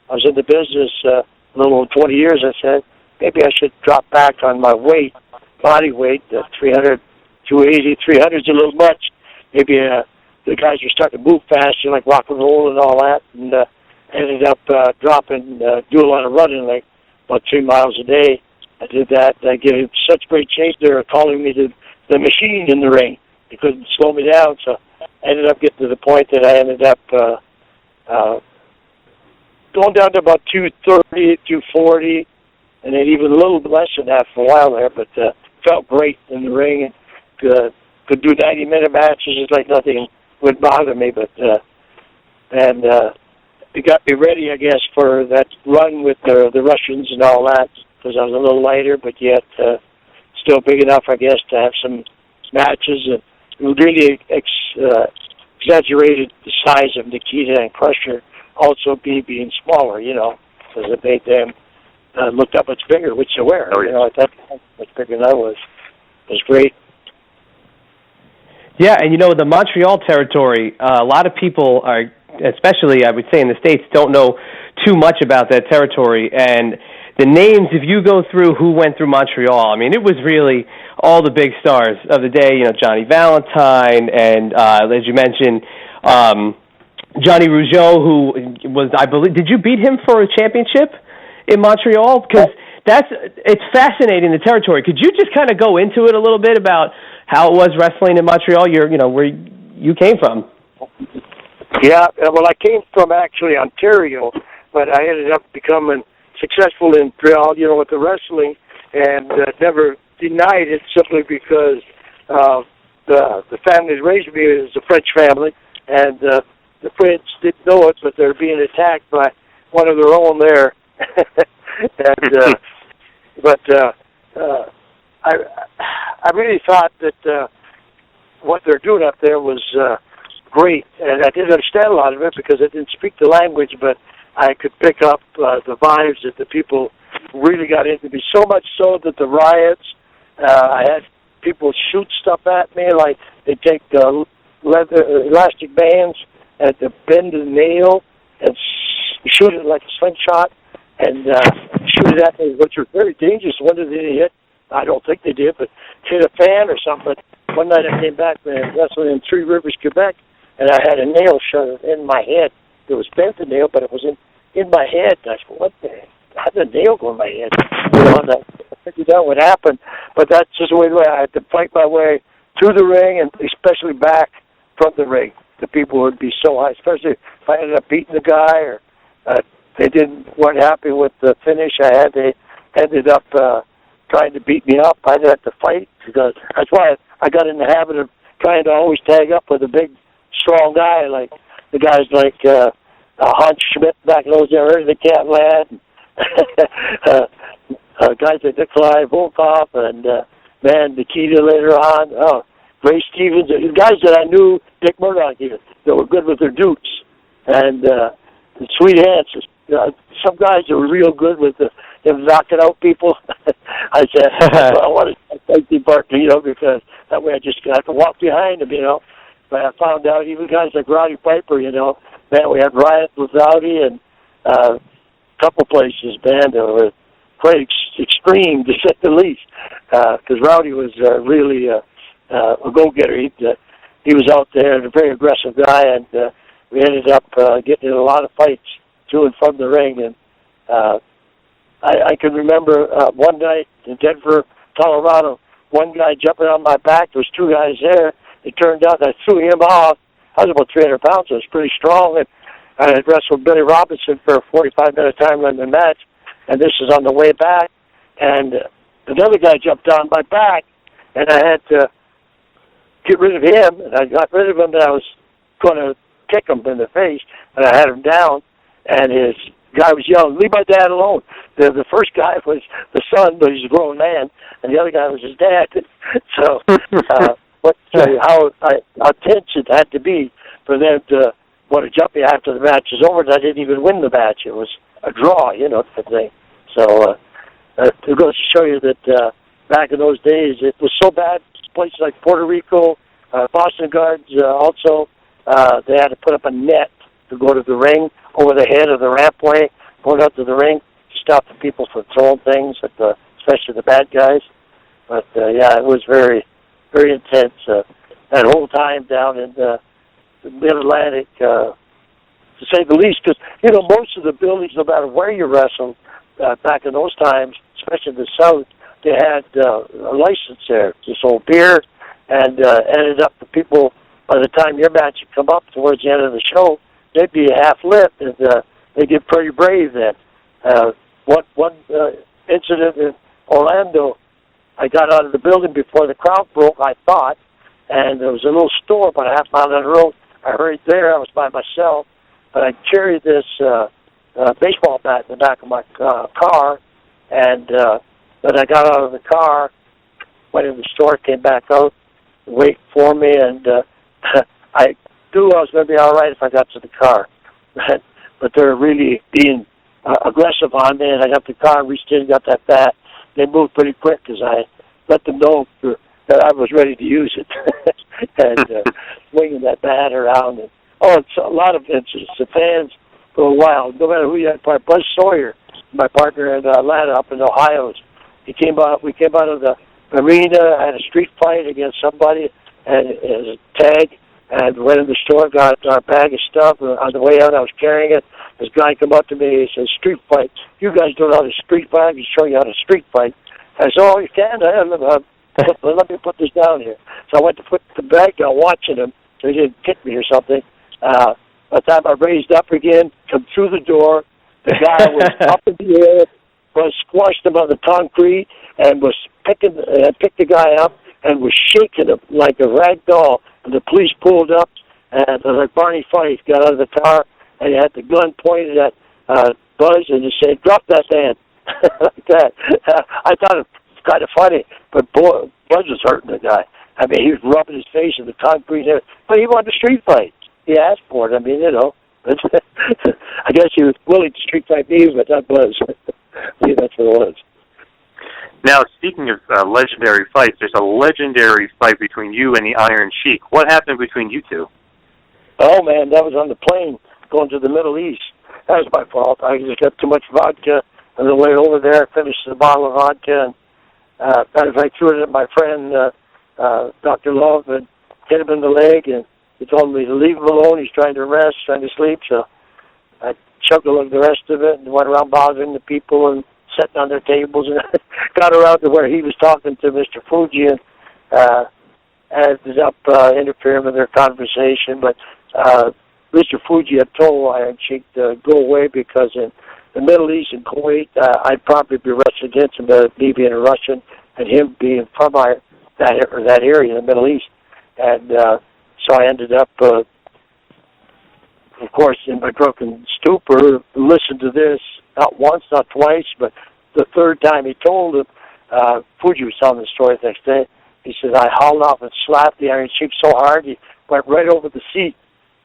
A: I was in the business a little over 20 years, I said, maybe I should drop back on my weight, body weight, 300, 280, 300 is a little much. Maybe the guys are starting to move faster, like rock and roll and all that, and ended up dropping, do a lot of running, like about 3 miles a day. I did that. I gave such great shape. They were calling me the machine in the ring. They couldn't slow me down, so I ended up getting to the point that I ended up going down to about 230, 240, and then even a little less than that for a while there, but felt great in the ring, and could do 90-minute matches. It's like nothing would bother me, but it got me ready, I guess, for that run with the Russians and all that, because I was a little lighter, but yet still big enough, I guess, to have some matches, and really exaggerated the size of Nikita and Crusher, also being smaller, because it made them look that much bigger, which they were.
B: Oh, yeah.
A: At that point, much bigger than I was. It was great.
C: Yeah, and the Montreal territory, a lot of people are, especially I would say in the States, don't know too much about that territory. And the names, if you go through who went through Montreal, I mean, it was really all the big stars of the day, Johnny Valentine, and as you mentioned, Johnny Rougeau, who was, I believe, did you beat him for a championship in Montreal? Because it's fascinating, the territory. Could you just kind of go into it a little bit about how it was wrestling in Montreal, where you came from?
A: Yeah, well, I came from actually Ontario, but I ended up becoming successful in Montreal, with the wrestling, and never denied it simply because the family that raised me is a French family, and the French didn't know it, but they're being attacked by one of their own there. And I really thought that what they're doing up there was great, and I didn't understand a lot of it because I didn't speak the language, but I could pick up the vibes that the people really got into me, so much so that the riots, I had people shoot stuff at me, like they take leather elastic bands and to bend the nail and shoot it like a slingshot and shoot it at me, which was very dangerous. When did they hit? I don't think they did, but hit a fan or something. But one night I came back wrestling in Three Rivers, Quebec, and I had a nail shot in my head. It was bent, the nail, but it was in my head. And I said, what the heck? How did a nail go in my head? And I figured out what happened. But that's just the way I had to fight my way through the ring, and especially back from the ring. The people would be so high, especially if I ended up beating the guy or they weren't happy with the finish I had. They ended up trying to beat me up. I had to fight because that's why I got in the habit of trying to always tag up with a big, strong guy, like the guys like Hans Schmidt back in those areas, the Cat Lad, guys like Nikolai Volkov and Nikita later on. Oh, Ray Stevens, the guys that I knew, Dick Murdoch even, that were good with their dukes, and the Sweet Hands. Some guys that were real good with them knocking out people. I said, I want to take the partner, because that way I just have to walk behind them, But I found out even guys like Rowdy Piper, man, we had riots with Rowdy and a couple places, man, that were quite extreme, to say the least, because Rowdy was really a go-getter. He was out there and a very aggressive guy, and we ended up getting in a lot of fights to and from the ring. And I can remember one night in Denver, Colorado, one guy jumping on my back. There was two guys there. It turned out that I threw him off. I was about 300 pounds, so I was pretty strong. And I had wrestled Billy Robinson for a 45-minute time limit match, and this is on the way back. And another guy jumped on my back, and I had to get rid of him. And I got rid of him, and I was going to kick him in the face, and I had him down, and his guy was yelling, "Leave my dad alone." The first guy was the son, but he's a grown man, and the other guy was his dad. So show you how tense it had to be for them to want to jump me after the match is over. And I didn't even win the match. It was a draw, type thing. So it goes to show you that back in those days, it was so bad. Places like Puerto Rico, Boston Guards also, they had to put up a net to go to the ring over the head of the rampway, going up to the ring to stop the people from throwing things, especially the bad guys. But, it was very, very intense that whole time down in the Mid-Atlantic, to say the least, because, most of the buildings, no matter where you wrestled back in those times, especially in the South, they had a license there to sold beer, and ended up the people, by the time your match would come up towards the end of the show, they'd be half lit, and they get pretty brave then. One incident in Orlando, I got out of the building before the crowd broke, I thought, and there was a little store about a half mile down the road. I hurried there. I was by myself, but I carried this baseball bat in the back of my car, and then I got out of the car, went in the store, came back out, wait for me, and I knew I was going to be all right if I got to the car. But they were really being aggressive on me, and I got the car, reached in, got that bat. They moved pretty quick because I let them know that I was ready to use it. And swinging that bat around. And, it's a lot of incidents. The fans go wild, no matter who you had. Buzz Sawyer, my partner in Atlanta up in Ohio, we came out of the arena, had a street fight against somebody, and as a tag, and went in the store, got our bag of stuff. On the way out, I was carrying it. This guy came up to me, he says, street fight. You guys don't know how to street fight. I can show you how to street fight. I said, oh, you can? Let me put this down here. So I went to put the bag down, watching him, so he didn't kick me or something. By the time I raised up again, come through the door, the guy was up in the air, was squashed him on the concrete, and was picked the guy up and was shaking him like a rag doll. And the police pulled up, and like Barney Fife got out of the car, and he had the gun pointed at Buzz, and he said, drop that man. Like that. I thought it was kind of funny, but boy, Buzz was hurting the guy. I mean, he was rubbing his face in the concrete, but he wanted a street fight. He asked for it. I mean, I guess he was willing to street fight me, but not Buzz. Yeah, that's what it was.
B: Now, speaking of legendary fights, there's a legendary fight between you and the Iron Sheik. What happened between you two?
A: Oh, man, that was on the plane going to the Middle East. That was my fault. I just got too much vodka on the way over there, finished the bottle of vodka, and I threw it at my friend, Dr. Love, and hit him in the leg, and he told me to leave him alone. He's trying to rest, trying to sleep, so I chugged the rest of it and went around bothering the people and sitting on their tables, and got around to where he was talking to Mr. Fuji, and ended up interfering with their conversation. But Mr. Fuji had told Iron Sheik to go away because in the Middle East, in Kuwait, I'd probably be wrestling against him, me being a Russian and him being from that area in the Middle East. And so I ended up, of course, in my drunken stupor, listened to this, not once, not twice, but the third time he told him, Fuji was telling the story the next day. He said, I hauled off and slapped the Iron Sheik so hard, he went right over the seat,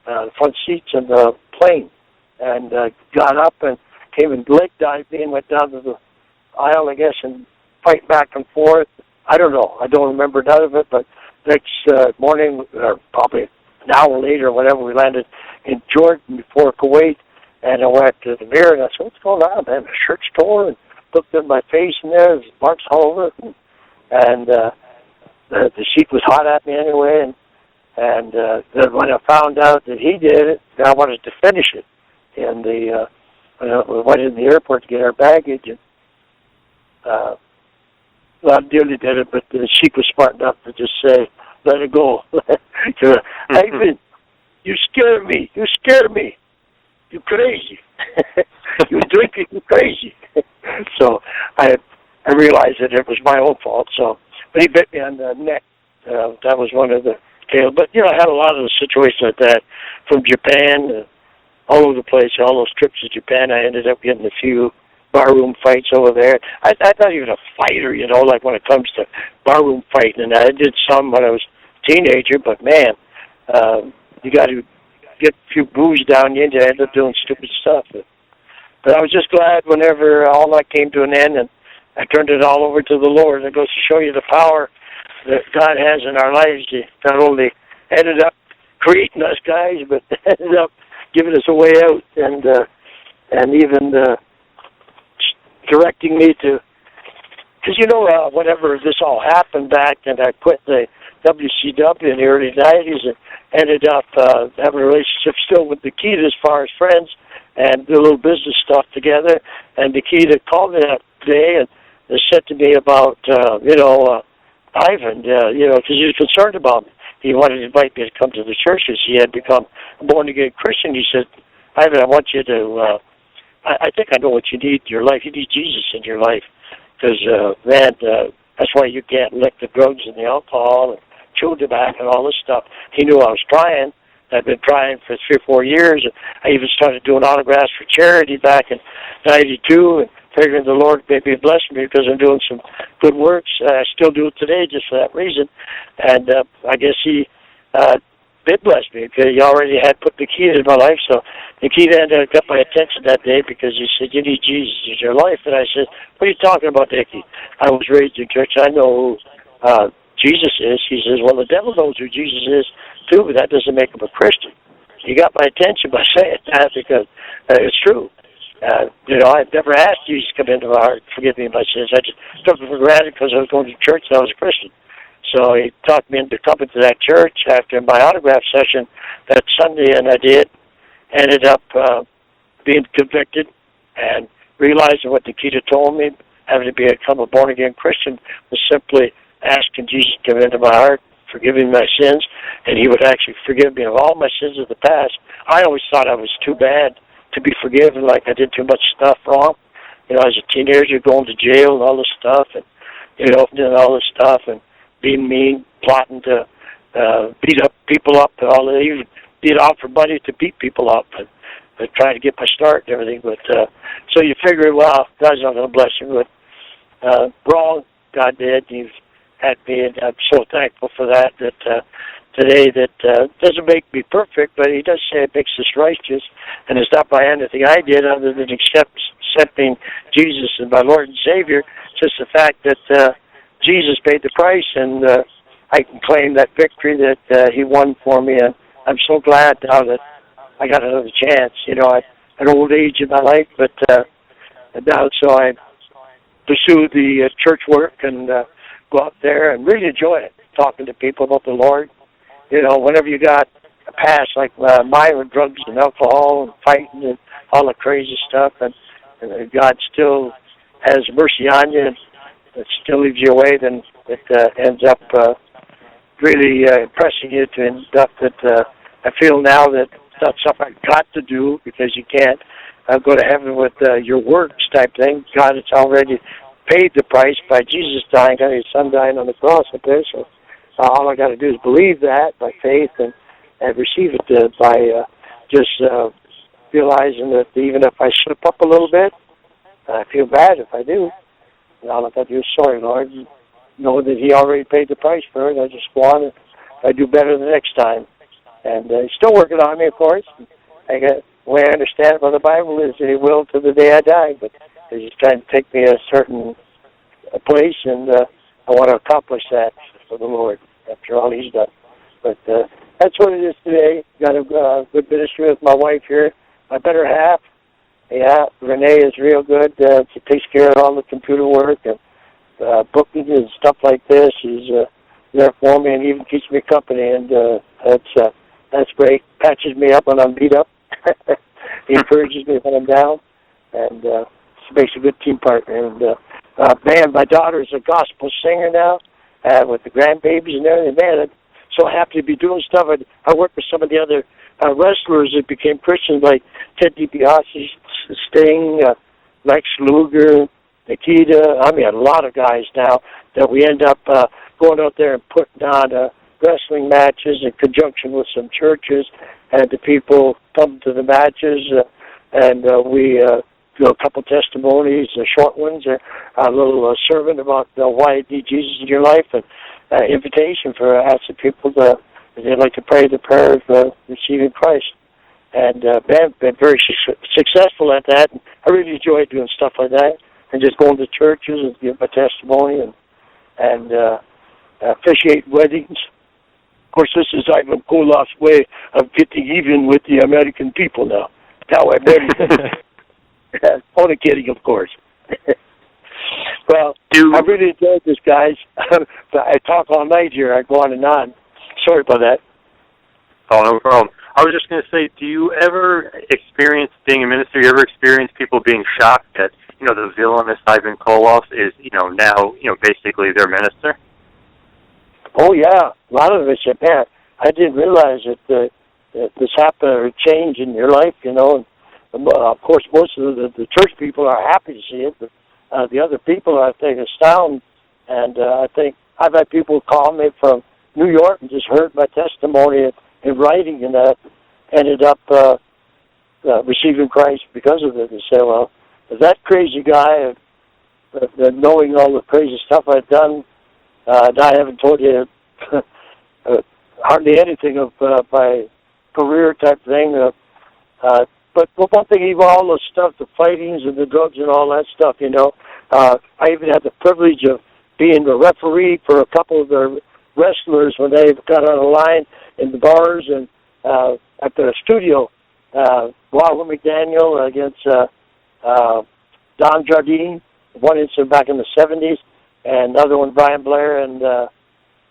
A: the front seats in the plane, and got up and came and leg dived me and went down to the aisle, I guess, and fight back and forth. I don't know. I don't remember none of it, but next morning, or probably an hour later or whatever, we landed in Jordan before Kuwait, and I went to the mirror, and I said, what's going on, man? My shirt's torn, and looked at my face in there, there's marks all over it, and the Sheik was hot at me anyway, and then when I found out that he did it, I wanted to finish it. And we went in the airport to get our baggage, and I nearly did it, but the Sheik was smart enough to just say, let it go. Ivan, you scare me. You scare me. You crazy. You drinking, you crazy. So I realized that it was my own fault. So, but he bit me on the neck. That was one of the tales. But, I had a lot of situations like that from Japan, all over the place, all those trips to Japan. I ended up getting a few barroom fights over there. I'm not even a fighter, like when it comes to barroom fighting. And I did some when I was teenager, but man, you got to get a few booze down you and you end up doing stupid stuff. But I was just glad whenever all that came to an end and I turned it all over to the Lord. It goes to show you the power that God has in our lives. He not only ended up creating us guys, but ended up giving us a way out and even directing me to, because whenever this all happened back and I quit the WCW in the early 90s and ended up having a relationship still with Nikita as far as friends and do a little business stuff together. And Nikita called me that day and said to me about, Ivan, because he was concerned about me. He wanted to invite me to come to the church as he had become a born-again Christian. He said, Ivan, I want you to, I think I know what you need in your life. You need Jesus in your life. Because, that's why you can't lick the drugs and the alcohol and chew tobacco and all this stuff. He knew I was trying. I've been trying for 3 or 4 years. I even started doing autographs for charity back in '92 and figuring the Lord may be blessing me because I'm doing some good works. I still do it today just for that reason. And I guess he did bless me because he already had put Nikita in my life. So Nikita ended up got my attention that day because he said, you need Jesus in your life. And I said, what are you talking about, Nicky? I was raised in church. I know who Jesus is. He says, well, the devil knows who Jesus is too, but that doesn't make him a Christian. He got my attention by saying that because it's true. I've never asked Jesus to come into my heart, forgive me my sins. I just took it for granted because I was going to church and I was a Christian. So he talked me into coming to that church after my autograph session that Sunday, and I did. Ended up being convicted and realizing what Nikita told me, having to become a born-again Christian was simply asking Jesus to come into my heart, forgiving my sins, and he would actually forgive me of all my sins of the past. I always thought I was too bad to be forgiven, like I did too much stuff wrong. As a teenager, going to jail and all this stuff, and, doing all this stuff, and being mean, plotting to beat up people up, and all that. Even beat off for money to beat people up, and trying to get my start and everything. But so you figure, well, God's not going to bless you. But wrong, God did. He's had me, and I'm so thankful for that. Today that doesn't make me perfect, but he does say it makes us righteous, and it's not by anything I did other than accepting Jesus as my Lord and Savior. Just the fact that Jesus paid the price, and I can claim that victory that he won for me, and I'm so glad now that I got another chance. I had old age in my life, but now so I pursue the church work and go out there and really enjoy it, talking to people about the Lord. Whenever you got a past like mine with drugs and alcohol and fighting and all the crazy stuff, and God still has mercy on you and it still leaves you away, then it ends up really impressing you to end up that I feel now that it's not something I've got to do because you can't go to heaven with your works type thing. God has already paid the price by Jesus dying, his son dying on the cross up there, so all I got to do is believe that by faith and receive it by just realizing that even if I slip up a little bit, I feel bad if I do. And all I got to do is, sorry, Lord, know that he already paid the price for it. I just want to do better the next time. And he's still working on me, of course. The way I understand it by the Bible is that he will to the day I die, but he's trying to take me a certain place, and I want to accomplish that for the Lord after all he's done. But that's what it is today. Got a good ministry with my wife here, my better half. Yeah, Renee is real good. She takes care of all the computer work and booking and stuff like this. She's there for me and even keeps me company, and that's great. Patches me up when I'm beat up. He encourages me when I'm down, and she makes a good team partner. And man, my daughter is a gospel singer now with the grandbabies and everything. Man, I'm so happy to be doing stuff. I work with some of the other wrestlers that became Christians, like Ted DiBiase, Sting, Lex Luger, Nikita. I mean, a lot of guys now that we end up going out there and putting on wrestling matches in conjunction with some churches, and the people come to the matches, and we a couple testimonies, short ones, a little sermon about why you need Jesus in your life, and invitation for asking people if they'd like to pray the prayer of receiving Christ. And been very successful at that. And I really enjoy doing stuff like that, and just going to churches and give my testimony and officiate weddings. Of course, this is Ivan Koloff's way of getting even with the American people now. How I'm ready. Only kidding, of course. Well, I really enjoyed this, guys. I talk all night here. I go on and on. Sorry about that.
B: Oh, no problem. I was just going to say, do you ever experience, being a minister, you ever experience people being shocked that, the villainous Ivan Koloff is, now, basically their minister?
A: Oh, yeah. A lot of us said, man, I didn't realize that this happened or change in your life, And, of course, most of the church people are happy to see it, but the other people, I think, astounded. And I think I've had people call me from New York and just heard my testimony in writing, and ended up receiving Christ because of it. And say, well, if that crazy guy, knowing all the crazy stuff I've done, I haven't told you hardly anything of my career type thing. But one thing, even all the stuff, the fightings and the drugs and all that stuff, I even had the privilege of being a referee for a couple of the wrestlers when they got on a line in the bars and at the studio. Walter McDaniel against Don Jardine, one incident back in the 70s, and another one, Brian Blair and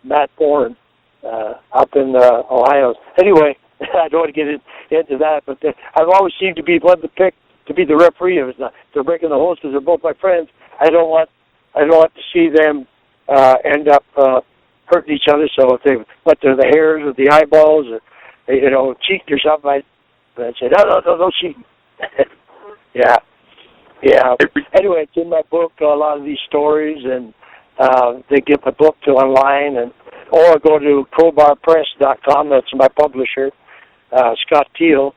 A: Matt Bourne up in Ohio. Anyway, I don't want to get into that, but I've always seemed to be one to pick to be the referee. If they're breaking the holes because they're both my friends, I don't want to see them end up hurting each other. So if they went to the hairs or the eyeballs, or cheating or something, I'd say no cheating. Yeah. Anyway, it's in my book, a lot of these stories, and they get my book to online, or go to crowbarpress.com. That's my publisher, Scott Teal.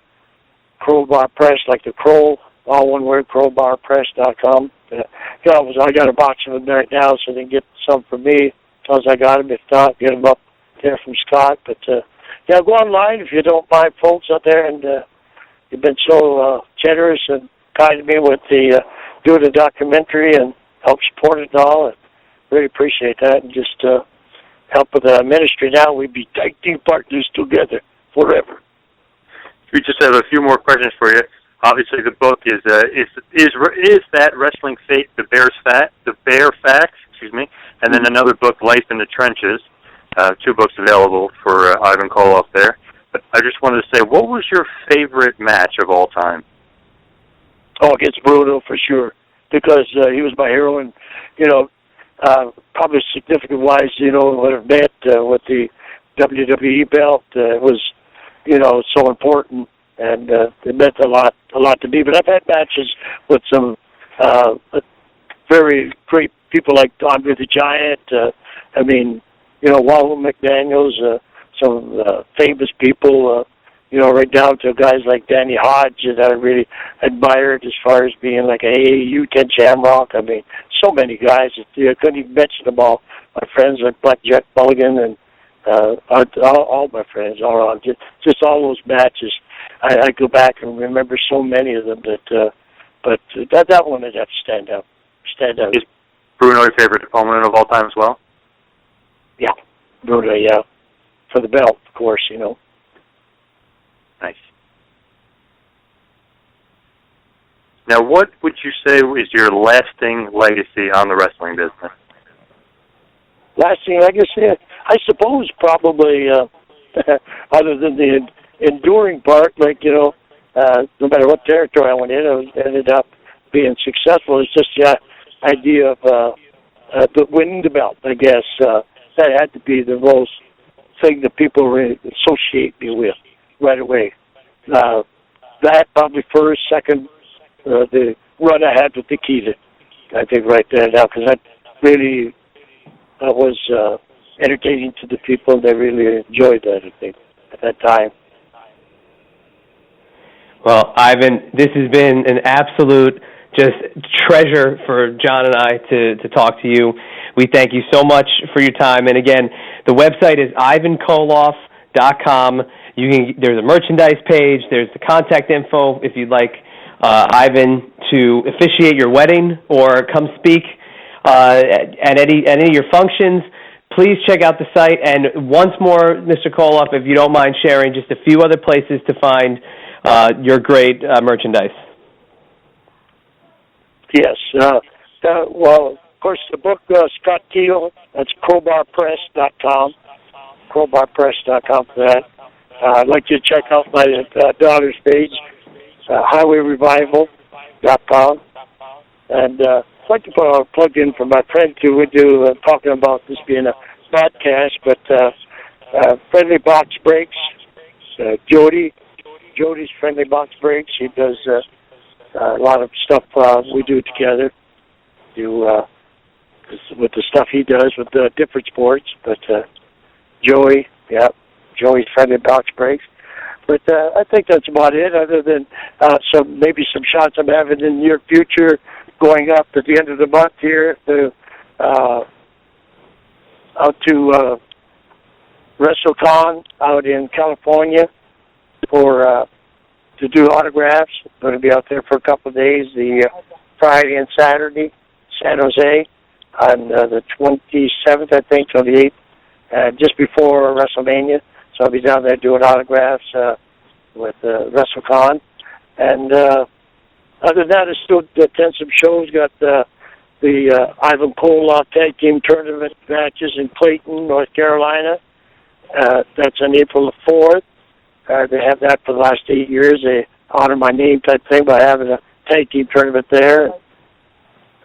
A: Crowbar Press, like the crow, all one word, crowbarpress.com. I got a box of them right now, so they can get some from me as long as I got them. If not, get them up there from Scott. But, go online if you don't mind, folks out there, and you've been so generous and kind to me with the doing the documentary and help support it and all. I really appreciate that, and just help with the ministry now. We'd be tag team partners together forever.
B: We just have a few more questions for you. Obviously, the book is that Wrestling Fate, the Bear Facts, and then another book, Life in the Trenches. 2 books available for Ivan Koloff there. But I just wanted to say, what was your favorite match of all time?
A: Oh, against Bruno for sure, because he was my hero, and probably significant-wise, would have met with the WWE belt was, so important, and it meant a lot to me. But I've had matches with some very great people like Andre the Giant. Walter McDaniels, some famous people. Right down to guys like Danny Hodge that I really admired as far as being like a AAU Ken Shamrock. So many guys. I couldn't even mention them all. My friends like Black Jack Mulligan and all my friends, all around. Just all those matches. I go back and remember so many of them but that one would have to stand out. Is
B: Bruno your favorite opponent of all time as well?
A: Yeah, Bruno, yeah. For the belt, of course,
B: Nice. Now, what would you say is your lasting legacy on the wrestling business?
A: Lasting legacy? I suppose probably, other than the enduring part, no matter what territory I went in, I ended up being successful. It's just the idea of winning the belt, I guess. That had to be the most thing that people really associate me with right away. That probably first, second, the run I had with Nikita, I think right there now, because that really was entertaining to the people. They really enjoyed that, I think, at that time.
C: Well, Ivan, this has been an absolute just treasure for John and I to talk to you. We thank you so much for your time. And again, the website is ivankoloff.com. There's a merchandise page. There's the contact info if you'd like Ivan to officiate your wedding or come speak at any of your functions. Please check out the site. And once more, Mr. Koloff, if you don't mind sharing just a few other places to find your great merchandise.
A: Yes. Well, of course, the book, Scott Teal, that's crowbarpress.com. Crowbarpress.com for that. I'd like you to check out my daughter's page, highwayrevival.com. And I'd like to put a plug in for my friend, too. We do talking about this being a podcast, but Friendly Box Breaks, Jody's Friendly Box Breaks. He does a lot of stuff we do together. With the stuff he does with the different sports, but Joey's Friendly Box Breaks. But I think that's about it, other than maybe some shots I'm having in the near future going up at the end of the month here out to WrestleCon out in California to do autographs. I'm going to be out there for a couple of days, the Friday and Saturday, San Jose, on the 27th, I think, till the 8th, just before WrestleMania. So I'll be down there doing autographs with WrestleCon. And other than that, I still attend some shows. Got the Ivan Koloff Tag Team Tournament matches in Clayton, North Carolina. That's on April the 4th. They have that for the last 8 years. They honor my name type thing by having a tag team tournament there.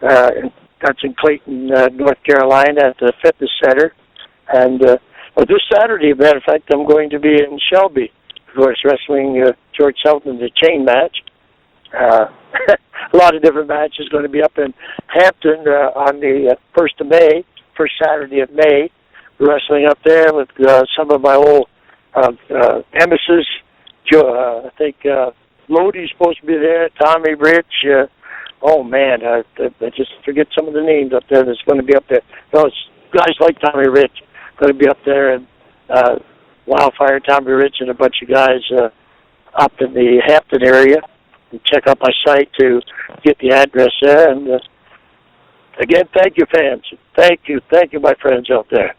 A: That's in Clayton, North Carolina at the Fitness Center. And this Saturday, as a matter of fact, I'm going to be in Shelby, of course, wrestling George Sullivan, the chain match. A lot of different matches going to be up in Hampton on the 1st of May, first Saturday of May. Wrestling up there with some of my old emissaries. I think Lodi's supposed to be there, Tommy Rich. Oh, man, I just forget some of the names up there that's going to be up there. Those guys like Tommy Rich going to be up there, and Wildfire, Tommy Rich, and a bunch of guys up in the Hampton area. And check out my site to get the address there. And again, thank you, fans. Thank you, my friends out there.